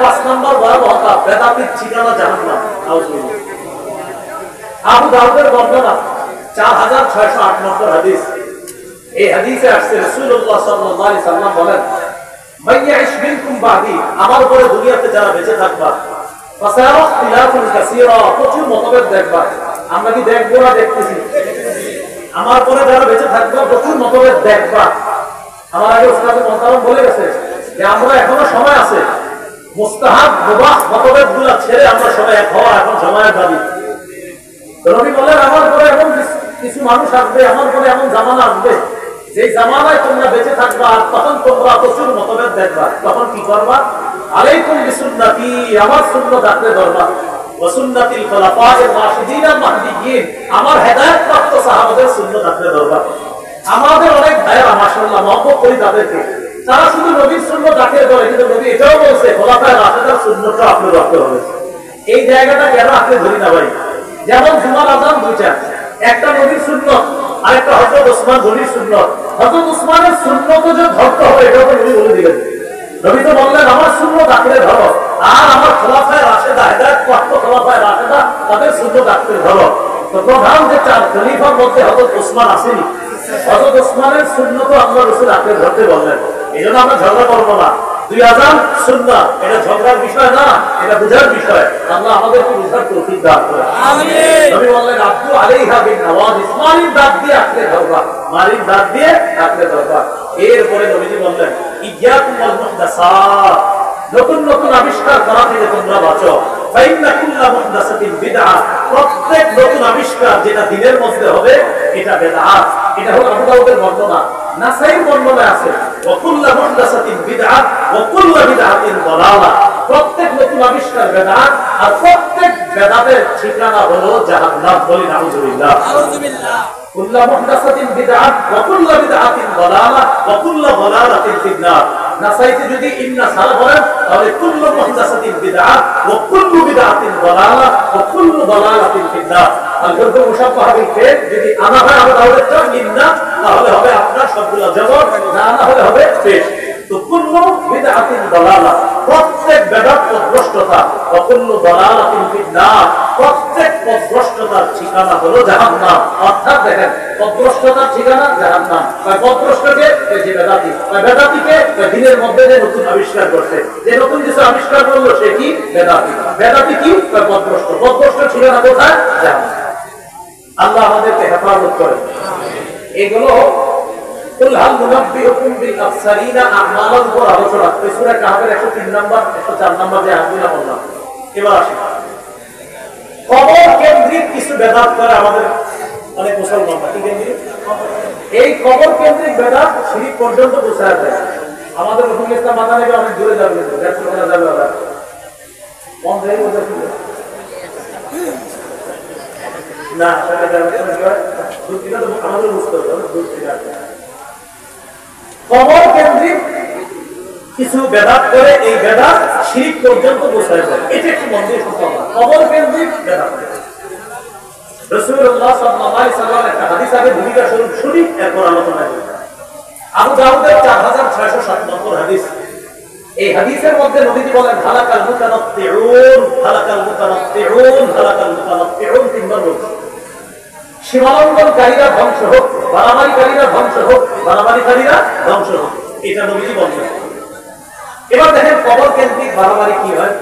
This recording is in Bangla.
5 নম্বর ভয়াবহতা, বেদাতির ঠিকানা জাহান্নাম। নাউজুবিল্লাহ। আবু দাউদের বর্ণনা 4608 নম্বর হাদিস। এই হাদিসে আসছে রাসূলুল্লাহ সাল্লাল্লাহু আলাইহি সাল্লাম বলেন, মাইয়াইশ মিনকুম বাদি, আমার পরে দুনিয়াতে যারা বেঁচে থাকবা, ফাসারা ইখতিলাফুন কাসীরা, প্রচুর মতভেদ দেখবা। আমরা কি দেখবো না দেখতেছি? আমার পরে যারা বেঁচে থাকবা প্রচুর মতভেদ দেখবা। আমার আগে উস্তাদ মুহতারাম বলে গেছে যে আমরা এখনো সময় আছে, মুস্তাহাব মুবাহ মতভেদগুলো ছেড়ে আমরা সবাই এক হওয়া এখন সময়ের দাবি। নবী বলেন, আমার পরে এমন কিছু মানুষ আসবে, আমার পরে এমন জামানা আসবে যে জামানায় তোমরা বেঁচে থাকবা, আর তখন তোমরা প্রচুর মতভেদ দেখবা। তখন কি করবা? আলাইকুম বিসুন্নতি, আমার সুন্নাত আঁকড়ে ধরবা, ওয়া সুন্নাতিল খুলাফায়ে রাশিদিন আল মাহদিয়িন, আমার হেদায়েতপ্রাপ্ত সাহাবাদের সুন্নাত আঁকড়ে ধরবা। আমাদের অনেক ভাইরা মাশাআল্লাহ মহব্বত করি তাদেরকে, তারা শুধু নবীর সুন্নাত আঁকড়ে ধরে, কিন্তু নবী এটাও বলছে খুলাফায়ে রাশিদিনের সুন্নাতটা আঁকড়ে রাখতে হবে। এই জায়গাটা কেন আঁকড়ে ধরি না ভাই? যেমন জুমার আযান দুইটা, একটা নবীর সুন্নাত, আরেকটা হযরত ওসমান গনির সুন্নাত। হযরত ওসমানের সুন্নাত যে ধরতে হবে এটা তো নবী বলে দিলেন। নবী তো বললেন আমার সুন্নাত আঁকড়ে ধরো, আর আমার খোলাফায়ে রাশেদা, হেদায়েতপ্রাপ্ত খোলাফায়ে রাশেদা, তাদের সুন্নাত আঁকড়ে ধরো। তো প্রধান যে চার খলিফার মধ্যে হযরত ওসমান আসেনি, হযরত ওসমানের সুন্নাতও আল্লাহ রাসূল আঁকড়ে ধরতে বললেন। এজন্য আমরা ঝগড়া করবো না। 2 আযান সুন্নাত, এটা ঝগড়ার বিষয় না, এটা বুঝার বিষয়। আল্লাহ আমাদেরকে বুঝার তৌফিক দান করুন। আমিন। নবী বললেন, আব্দু আলাইহা বিন নওয়াজিস, মারির দাঁত দিয়ে আঁকড়ে ধরবা, মারির দাঁত দিয়ে আঁকড়ে ধরবা। এরপরে নবীজি বললেন, ইয়্যাকুম ওয়াল মুহদাসাত, নতুন নতুন আবিষ্কার করা থেকে তোমরা বাঁচো। ফাইন্না কুল্লা মুহদাসাতিন বিদআহ, প্রত্যেক নতুন আবিষ্কার যেটা দিনের মধ্যে হবে এটা বিদআত। এটা হলো আবু দাউদের বর্ণনা। নাসাইর বর্ণনায় আছে, ওয়া কুল্লা মুহদাসাতিন বিদআহ ওয়া কুল্লা বিদআতিন দালালাহ, প্রত্যেক নতুন আবিষ্কার বিদআত, আর প্রত্যেক বিদআতের ঠিকানা হলো জাহান্নাম। বলি নাউজুবিল্লাহ। নাউজুবিল্লাহ। কুল্লা মুহদাসাতিন বিদআহ ওয়া কুল্লা বিদআতিন দালালাহ ওয়া কুল্লা দালালাতিন ফিন্নার। নাসাইতে যদি ইন্না সারা বলেন তাহলে কুল্লু মুহদাসাতিন বিদআহ ওয়া কুল্লু বিদআতিন দালালাহ ওয়া কুল্লু দালালাতিন ফিন্নার। আর যত মুশাব্বাহ বিল ফিল যদি আনা হয় আবু দাউদের ইন্না, তাহলে হবে আপনার সবগুলো জবর, না আনা হলে হবে পেশ। তো কুল্লু বিদআতিন দালালাহ, প্রত্যেক বেদাত পথভ্রষ্টতা, ওয়া কুল্লু দালালাতিন ফিন্নার, প্রত্যেক পথভ্রষ্টতার ঠিকানা হলো জাহান্নাম। অর্থাৎ দেখেন, পথভ্রষ্টতার ঠিকানা জাহান্নাম। পথভ্রষ্টকে যে বেদাতি, বেদাতিকে দিনের মধ্যে যে নতুন আবিষ্কার করছে, যে নতুন কিছু আবিষ্কার করলো সে কি? বেদাতি। বেদাতি কি? পথভ্রষ্ট। পথভ্রষ্ট ঠিকানা কোথায়? জাহান্নাম। আল্লাহ আমাদেরকে হেফাজত করে। এগুলো কুল হাল নুনাব্বিউকুম বিল আখসারিনা আমালার উপর আলোচনা। সূরা কাহফের 103 নম্বর 104 নম্বর যে আয়াতগুলো বললাম। এবার আসি, কবর কেন্দ্রিক কিছু বেদাত করে আমাদের অনেক মুসলমানরা। কি কেন্দ্রিক? এই কবর কেন্দ্রিক বেদাত শিরক পর্যন্ত পৌঁছায় যায়। আমাদের রসুল ইসলাম মাথা নেবে অনেক দূরে যাবে, যাবে কোন জায়গায় না, আমাদের বুঝতে হবে। কবর কেন্দ্রিক কিছু বেদাত করে, এই বেদাত শিরক পর্যন্ত পৌঁছায় যায়। এটা একটু মন্দির সম্পর্ক। কবর কেন্দ্রিক বেদাত রাসূলুল্লাহ সাল্লাল্লাহু আলাইহি সাল্লাম একটা হাদিস আগে ভূমিকা স্বরূপ শুনি, এরপর আলোচনা করি। আবু দাউদের 4607 নম্বর হাদিস। এই হাদিসের মধ্যে নবীজি বলেন, হালাকাল মুতানাত্তিউন, হালাকাল মুতানাত্তিউন, হালাকাল মুতানাত্তিউন, তিনবার বলছেন। সীমালঙ্ঘনকারীরা ধ্বংস হোক, বাড়াবাড়িকারীরা ধ্বংস হোক, বাড়াবাড়িকারীরা ধ্বংস হোক, এটা নবীজি বলছেন। এবার দেখেন কবর কেন্দ্রিক বাড়াবাড়ি কি হয়।